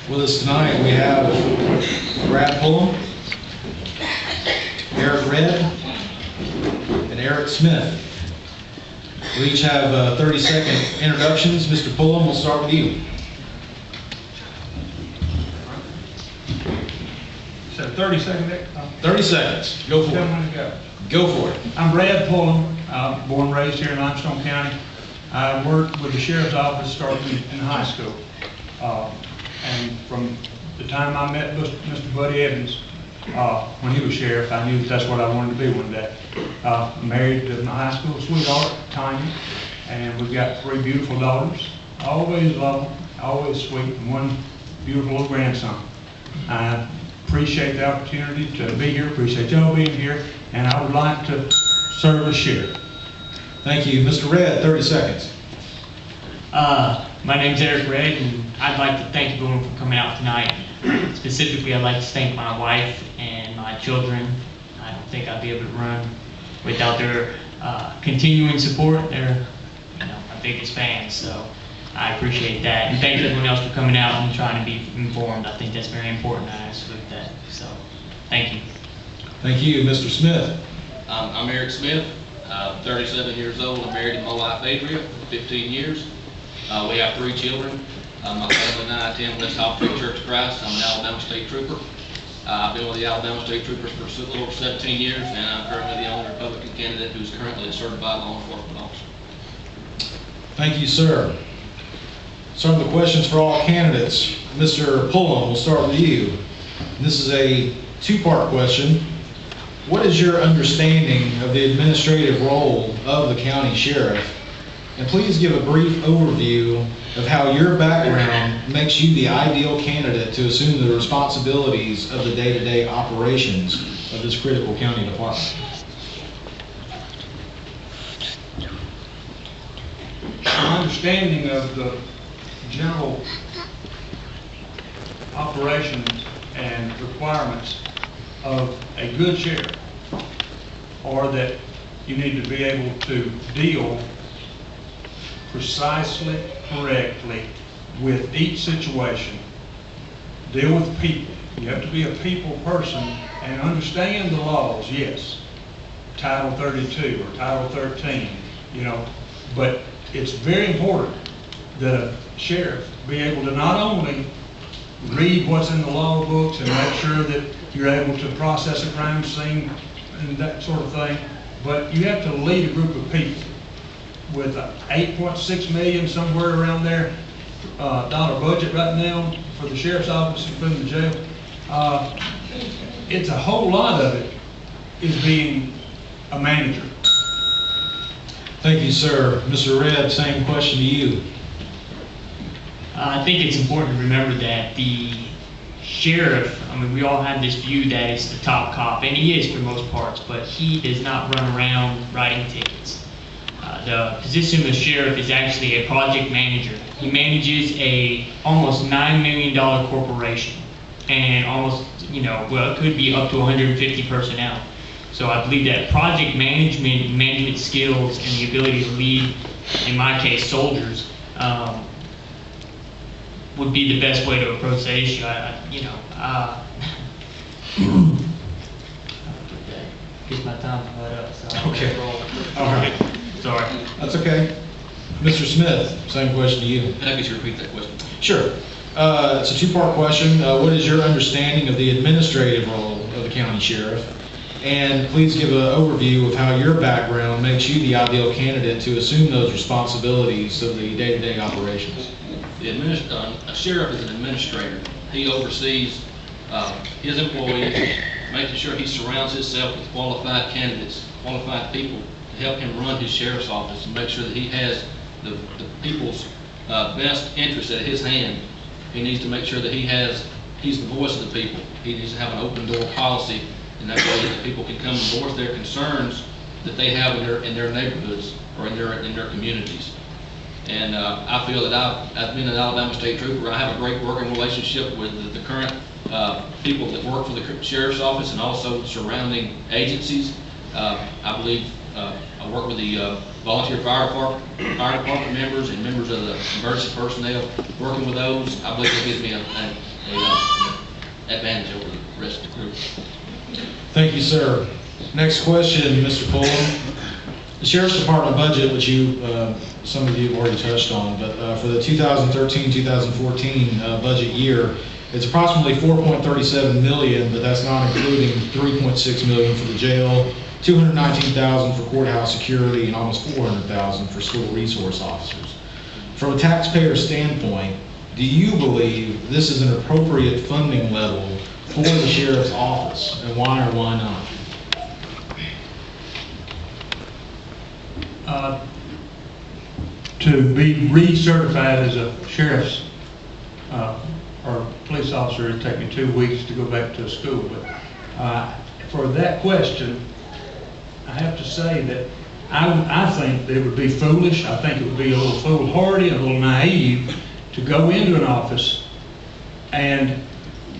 With us tonight, we have Brad Pullum, Eric Redd, and Eric Smith. We each have 30-second introductions. Mr. Pullum, we'll start with you. So 30 seconds? 30 seconds. Go for it. Go for it. I'm Brad Pullum, born and raised here in Limestone County. I worked with the Sheriff's Office starting in high school. And from the time I met Mr. Buddy Evans, when he was sheriff, I knew that's what I wanted to be one day. Married to my high school sweetheart, Tanya, and we've got 3 beautiful daughters. Always loving, always sweet, and 1 beautiful little grandson. I appreciate the opportunity to be here, appreciate y'all being here, and I would like to serve as sheriff. Thank you. Mr. Redd, 30 seconds. My name's Eric Redd, and I'd like to thank everyone for coming out tonight. Specifically, I'd like to thank my wife and my children. I don't think I'd be able to run without their continuing support. They're my biggest fans, so I appreciate that. And thank everyone else for coming out and trying to be informed. I think that's very important. I salute that. So, thank you. Thank you. Mr. Smith. I'm Eric Smith, 37 years old. I'm married to my wife Adria for 15 years. We have 3 children. My family and I attend West Hopkins Church of Christ. I'm an Alabama State Trooper. I've been with the Alabama State Troopers for a little over 17 years, and I'm currently the only Republican candidate who's currently a certified law enforcement officer. Thank you, sir. Some of the questions for all candidates. Mr. Pullum, we'll start with you. This is a 2-part question. What is your understanding of the administrative role of the county sheriff? And please give a brief overview of how your background makes you the ideal candidate to assume the responsibilities of the day-to-day operations of this critical county department. My understanding of the general operations and requirements of a good sheriff are that you need to be able to deal precisely, correctly with each situation. Deal with people. You have to be a people person and understand the laws, yes. Title 32 or Title 13, but it's very important that a sheriff be able to not only read what's in the law books and make sure that you're able to process a crime scene and that sort of thing, but you have to lead a group of people. With a 8.6 million somewhere around there dollar budget right now for the sheriff's office, including the jail, it's a whole lot of it is being a manager. Thank you, sir. Mr. Redd, same question to you. I think it's important to remember that the sheriff, we all have this view that it's the top cop, and he is for most parts, but he does not run around writing tickets. The position of the sheriff is actually a project manager. He manages a almost $9 million corporation, and almost, it could be up to 150 personnel. So I believe that project management skills, and the ability to lead, in my case, soldiers, would be the best way to approach that issue. Get my time put up. So Okay. All right. Sorry. That's okay. Mr. Smith, same question to you. Can I get you to repeat that question? Sure. It's a 2-part question. What is your understanding of the administrative role of the county sheriff? And please give an overview of how your background makes you the ideal candidate to assume those responsibilities of the day-to-day operations. A sheriff is an administrator. He oversees his employees, making sure he surrounds himself with qualified candidates, qualified people to help him run his sheriff's office and make sure that he has the people's best interest at his hand. He needs to make sure that he's the voice of the people. He needs to have an open door policy, and that way that the people can come and voice their concerns that they have in their neighborhoods or in their communities. And I feel that I've been an Alabama State Trooper. I have a great working relationship with the current people that work for the Sheriff's Office and also surrounding agencies. I believe I work with the volunteer fire department members and members of the emergency personnel. Working with those, I believe it gives me advantage over the rest of the group. Thank you, sir. Next question, Mr. Pullum. The Sheriff's Department budget, which some of you have already touched on, but for the 2013-2014 budget year, it's approximately $4.37 million, but that's not including $3.6 million for the jail, $219,000 for courthouse security, and almost $400,000 for school resource officers. From a taxpayer standpoint, do you believe this is an appropriate funding level for the sheriff's office, and why or why not? To be recertified as a sheriff's or police officer, it'd take me 2 weeks to go back to school. But for that question, I have to say that I think that it would be foolish. I think it would be a little foolhardy and a little naive to go into an office and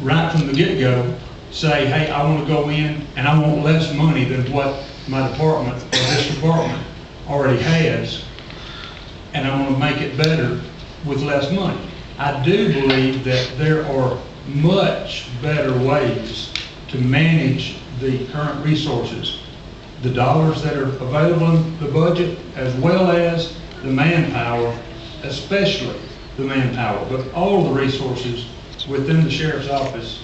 right from the get-go say, hey, I want to go in and I want less money than what my department or this department already has, and I want to make it better with less money. I do believe that there are much better ways to manage the current resources, the dollars that are available in the budget, as well as the manpower, especially the manpower, but all the resources within the sheriff's office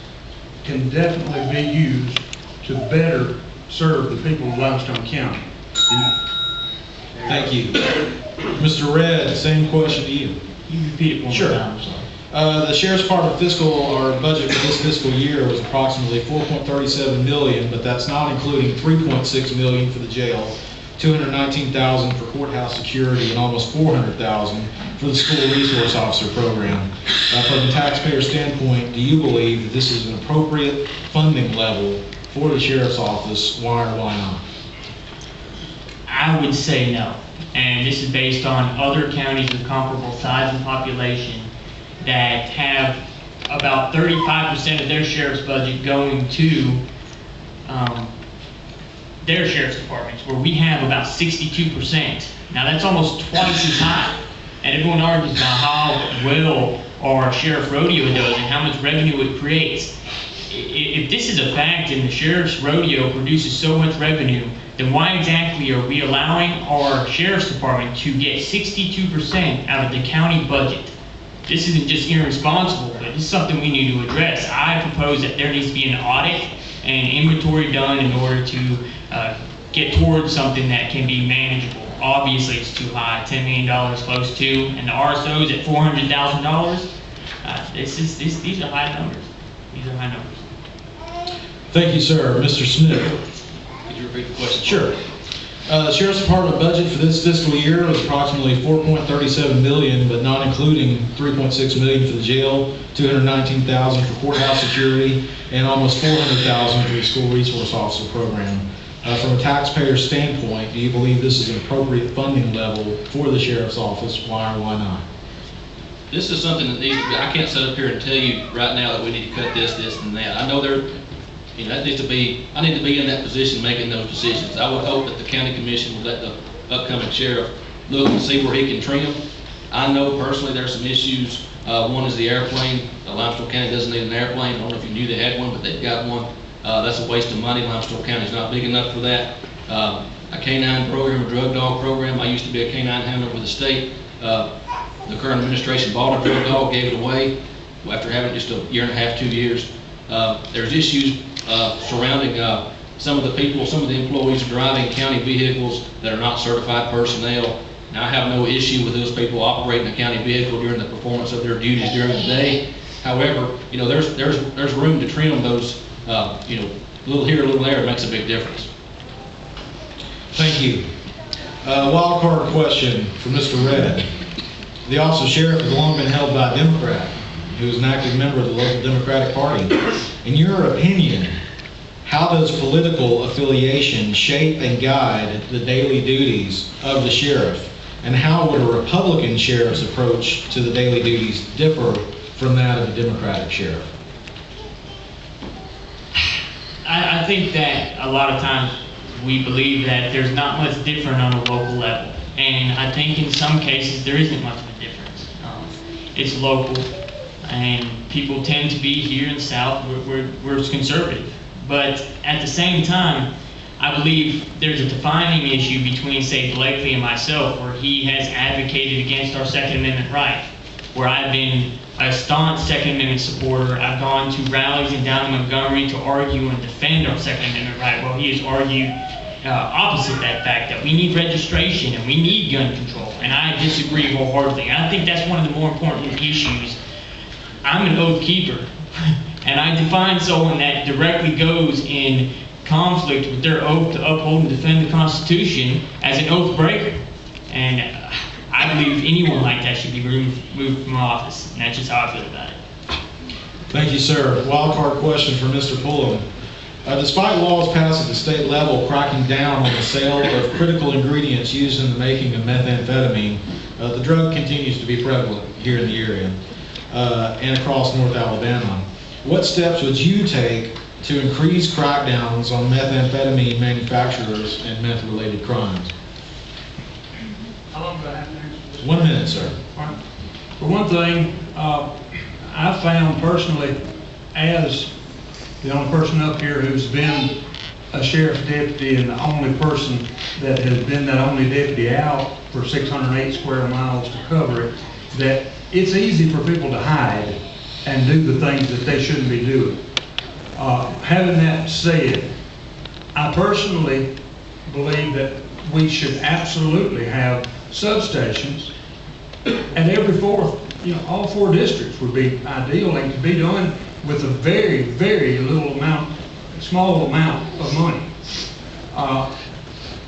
can definitely be used to better serve the people of Limestone County. Thank you. Mr. Red, same question to you. You repeat it one Sure. more time, I'm sorry. The Sheriff's Department budget for this fiscal year was approximately $4.37 million, but that's not including $3.6 million for the jail, $219,000 for courthouse security, and almost $400,000 for the school resource officer program. From a taxpayer standpoint, do you believe that this is an appropriate funding level for the sheriff's office? Why or why not? I would say no. And this is based on other counties of comparable size and population that have about 35% of their sheriff's budget going to their sheriff's departments, where we have about 62%. Now that's almost twice as high. And everyone argues about how well our sheriff rodeo does and how much revenue it creates. If this is a fact and the sheriff's rodeo produces so much revenue, then why exactly are we allowing our sheriff's department to get 62% out of the county budget? This isn't just irresponsible, but this is something we need to address. I propose that there needs to be an audit and inventory done in order to get towards something that can be manageable. Obviously, it's too high, $10 million close to, and the RSO's at $400,000. These are high numbers. These are high numbers. Thank you, sir. Mr. Smith. Could you repeat the question? Sure. The Sheriff's Department budget for this fiscal year was approximately $4.37 million, but not including $3.6 million for the jail, $219,000 for courthouse security, and almost $400,000 for the school resource officer program. From a taxpayer standpoint, do you believe this is an appropriate funding level for the sheriff's office? Why or why not? This is something that needs to be, I can't sit up here and tell you right now that we need to cut this, and that. I know that needs to be, I need to be in that position making those decisions. I would hope that the county commission will let the upcoming sheriff look and see where he can trim. I know personally there's some issues. One is the airplane. Limestone County doesn't need an airplane. I don't know if you knew they had one, but they've got one. That's a waste of money. Limestone County's not big enough for that. A canine program, a drug dog program. I used to be a canine handler with the state. The current administration bought a drug dog, gave it away after having it just a year and a half, 2 years. There's issues surrounding some of the people, some of the employees driving county vehicles that are not certified personnel. Now, I have no issue with those people operating a county vehicle during the performance of their duties during the day. However, there's room to trim those, a little here, a little there. It makes a big difference. Thank you. Wild card question for Mr. Red. The office of sheriff has long been held by a Democrat who is an active member of the local Democratic Party. In your opinion, how does political affiliation shape and guide the daily duties of the sheriff? And how would a Republican sheriff's approach to the daily duties differ from that of a Democratic sheriff? I think that a lot of times we believe that there's not much different on a local level. And I think in some cases there isn't much of a difference. It's local. and people tend to be here in the South, we're conservative. But at the same time, I believe there's a defining issue between, say, Blakely and myself, where he has advocated against our Second Amendment right, where I've been a staunch Second Amendment supporter. I've gone to rallies in down in Montgomery to argue and defend our Second Amendment right, while he has argued opposite that fact, that we need registration and we need gun control. And I disagree wholeheartedly. And I think that's one of the more important issues. I'm an oath keeper, and I define someone that directly goes in conflict with their oath to uphold and defend the Constitution as an oath breaker. And I believe anyone like that should be removed from office, and that's just how I feel about it. Thank you, sir. Wild card question for Mr. Pullum. Despite laws passed at the state level cracking down on the sale of critical ingredients used in the making of methamphetamine, the drug continues to be prevalent here in the area and across North Alabama. What steps would you take to increase crackdowns on methamphetamine manufacturers and meth-related crimes? How long do I have to answer this? 1 minute, sir. For one thing, I found personally, as the only person up here who's been a sheriff's deputy and the only person that has been that only deputy out for 608 square miles to cover it, that it's easy for people to hide and do the things that they shouldn't be doing. Having that said, I personally believe that we should absolutely have substations at every fourth, all 4 districts would be ideal, and could be done with a very, very small amount of money.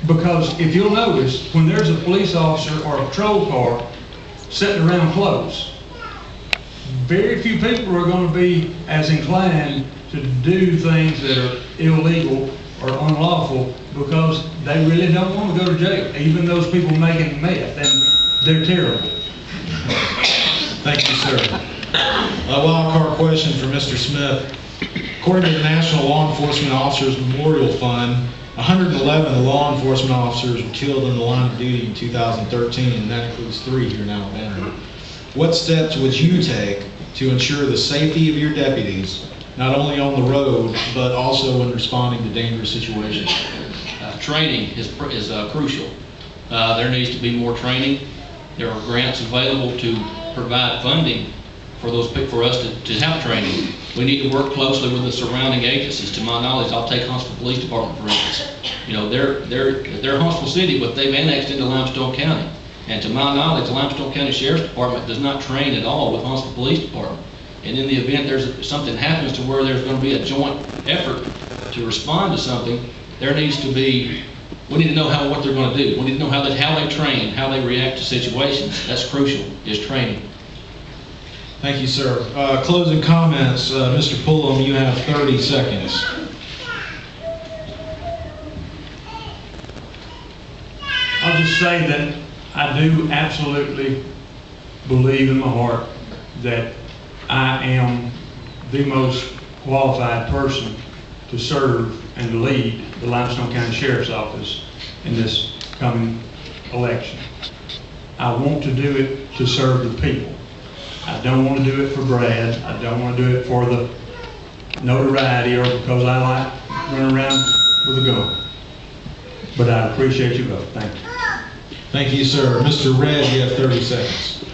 Because if you'll notice, when there's a police officer or a patrol car sitting around close, very few people are going to be as inclined to do things that are illegal or unlawful, because they really don't want to go to jail, even those people making meth, and they're terrible. Thank you, sir. A wild card question for Mr. Smith. According to the National Law Enforcement Officers Memorial Fund, 111 of the law enforcement officers were killed in the line of duty in 2013, and that includes 3 here in Alabama. What steps would you take to ensure the safety of your deputies, not only on the road, but also when responding to dangerous situations? Training is crucial. There needs to be more training. There are grants available to provide funding for us to have training. We need to work closely with the surrounding agencies. To my knowledge, I'll take Huntsville Police Department for instance. They're Huntsville City, but they've annexed into Limestone County. And to my knowledge, the Limestone County Sheriff's Department does not train at all with Huntsville Police Department. And in the event something happens to where there's going to be a joint effort to respond to something, we need to know what they're going to do. We need to know how they train, how they react to situations. That's crucial, is training. Thank you, sir. Closing comments, Mr. Pullum, you have 30 seconds. I'll just say that I do absolutely believe in my heart that I am the most qualified person to serve and to lead the Limestone County Sheriff's Office in this coming election. I want to do it to serve the people. I don't want to do it for Brad. I don't want to do it for the notoriety or because I like running around with a gun. But I appreciate your vote. Thank you. Thank you, sir. Mr. Red, you have 30 seconds.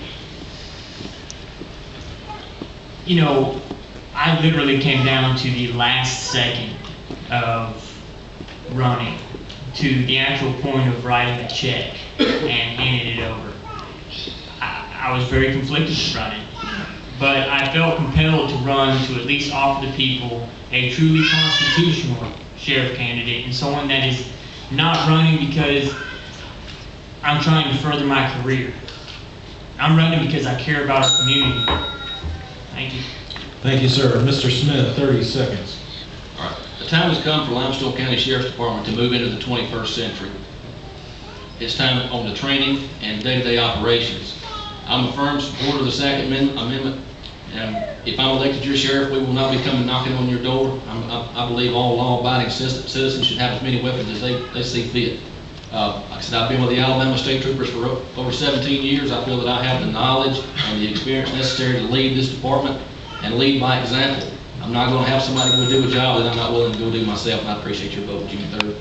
I literally came down to the last second of running, to the actual point of writing a check and handing it over. I was very conflicted with running, but I felt compelled to run to at least offer the people a truly constitutional sheriff candidate, and someone that is not running because I'm trying to further my career. I'm running because I care about our community. Thank you. Thank you, sir. Mr. Smith, 30 seconds. All right. The time has come for Limestone County Sheriff's Department to move into the 21st century. It's time on the training and day-to-day operations. I'm a firm supporter of the Second Amendment, and if I'm elected your sheriff, we will not be coming knocking on your door. I believe all law-abiding citizens should have as many weapons as they see fit. Like I said, I've been with the Alabama State Troopers for over 17 years. I feel that I have the knowledge and the experience necessary to lead this department and lead by example. I'm not going to have somebody go do a job that I'm not willing to go do myself, and I appreciate your vote June 3rd.